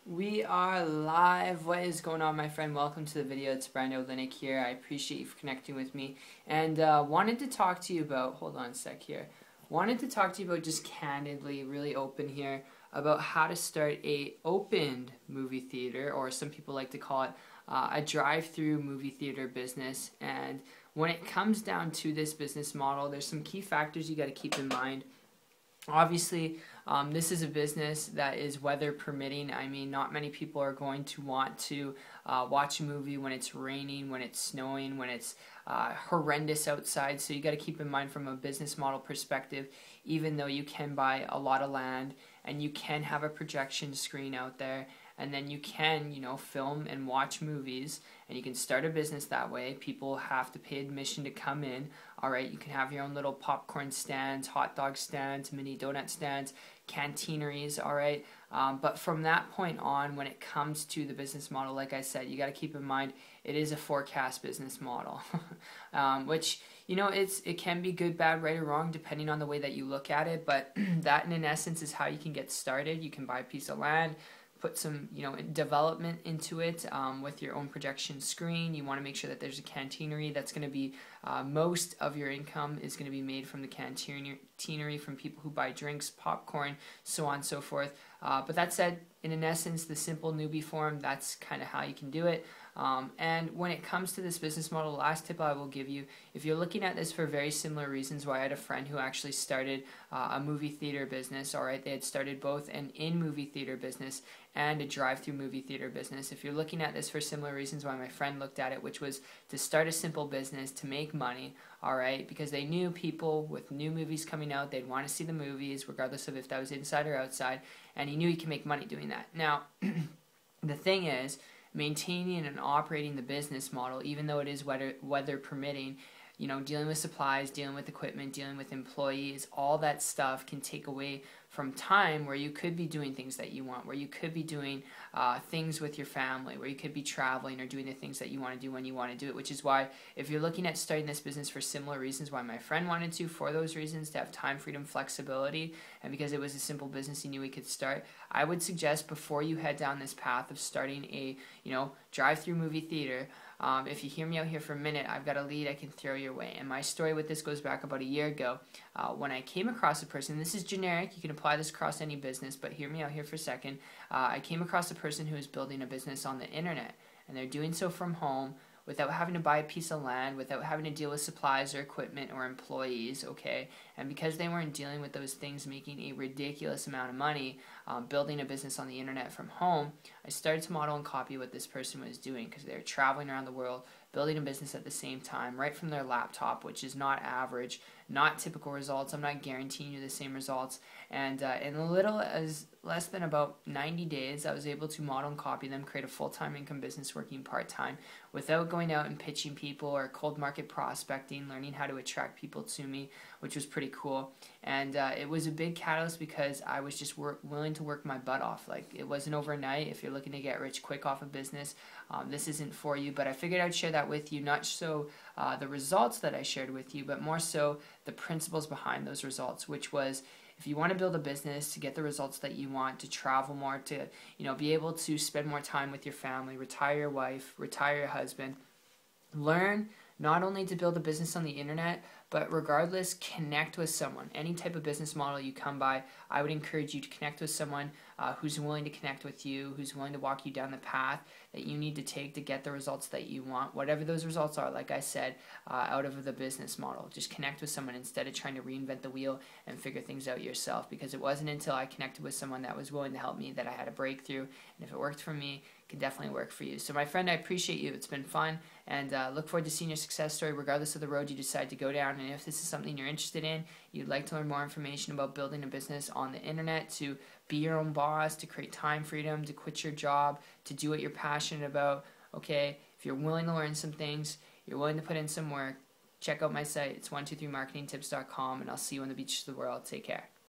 We are live. What is going on, my friend? Welcome to the video. It's Brando Linick here. I appreciate you for connecting with me. And wanted to talk to you about, hold on a sec here. Wanted to talk to you about just candidly, really open here, about how to start a opened movie theater, or some people like to call it a drive-through movie theater business. And when it comes down to this business model, there's some key factors you got to keep in mind. Obviously, this is a business that is weather permitting. I mean, not many people are going to want to watch a movie when it's raining, when it's snowing, when it's horrendous outside. So you got to keep in mind from a business model perspective, even though you can buy a lot of land and you can have a projection screen out there, and then you can, film and watch movies, and you can start a business that way. People have to pay admission to come in. All right, you can have your own little popcorn stands, hot dog stands, mini donut stands, canteeneries, all right? But from that point on, when it comes to the business model, like I said, you got to keep in mind it is a forecast business model, which, it can be good, bad, right, or wrong, depending on the way that you look at it. But that, in essence, is how you can get started. You can buy a piece of land, put some development into it with your own projection screen. You want to make sure that there's a canteenery. That's going to be most of your income is going to be made from the canteenery, from people who buy drinks, popcorn, so on and so forth. But that said, in an essence, the simple newbie form, that's kind of how you can do it. And when it comes to this business model, the last tip I will give you, if you're looking at this for very similar reasons, why I had a friend who actually started a movie theater business, all right, they had started both an in-movie theater business and a drive-through movie theater business. If you're looking at this for similar reasons why my friend looked at it, which was to start a simple business to make money, all right, because they knew people with new movies coming out, they'd want to see the movies regardless of if that was inside or outside, and he knew he could make money doing that. Now, the thing is, maintaining and operating the business model, even though it is weather permitting, dealing with supplies, dealing with equipment, dealing with employees, all that stuff can take away from time where you could be doing things that you want, where you could be doing things with your family, where you could be traveling or doing the things that you want to do when you want to do it, which is why if you're looking at starting this business for similar reasons why my friend wanted to, for those reasons, to have time, freedom, flexibility, and because it was a simple business he knew he could start, I would suggest before you head down this path of starting a, drive-through movie theater, if you hear me out here for a minute, I've got a lead I can throw your way. And my story with this goes back about a year ago when I came across a person. This is generic. You can apply this across any business, but hear me out here for a second. I came across a person who is building a business on the internet, and they're doing so from home without having to buy a piece of land, without having to deal with supplies or equipment or employees, okay? And because they weren't dealing with those things, making a ridiculous amount of money, building a business on the internet from home, I started to model and copy what this person was doing, because they were traveling around the world, building a business at the same time, right from their laptop, which is not average, not typical results. I'm not guaranteeing you the same results. And in a little as less than about 90 days, I was able to model and copy them, create a full-time income business working part-time without going out and pitching people or cold market prospecting, learning how to attract people to me, which was pretty cool. And it was a big catalyst because I was just willing to work my butt off. Like, it wasn't overnight. If you're looking to get rich quick off a business, this isn't for you. But I figured I'd share that with you, not so the results that I shared with you, but more so the principles behind those results, which was, if you want to build a business to get the results that you want, to travel more, to be able to spend more time with your family, retire your wife, retire your husband, learn not only to build a business on the internet, but regardless, connect with someone. Any type of business model you come by, I would encourage you to connect with someone who's willing to connect with you, who's willing to walk you down the path that you need to take to get the results that you want, whatever those results are, like I said, out of the business model. Just connect with someone instead of trying to reinvent the wheel and figure things out yourself, because it wasn't until I connected with someone that was willing to help me that I had a breakthrough, and if it worked for me, it can definitely work for you. So my friend, I appreciate you. It's been fun, and look forward to seeing your success story regardless of the road you decide to go down. And if this is something you're interested in, you'd like to learn more information about building a business on the internet, to be your own boss, to create time freedom, to quit your job, to do what you're passionate about, okay? If you're willing to learn some things, you're willing to put in some work, check out my site. It's 123marketingtips.com, and I'll see you on the beaches of the world. Take care.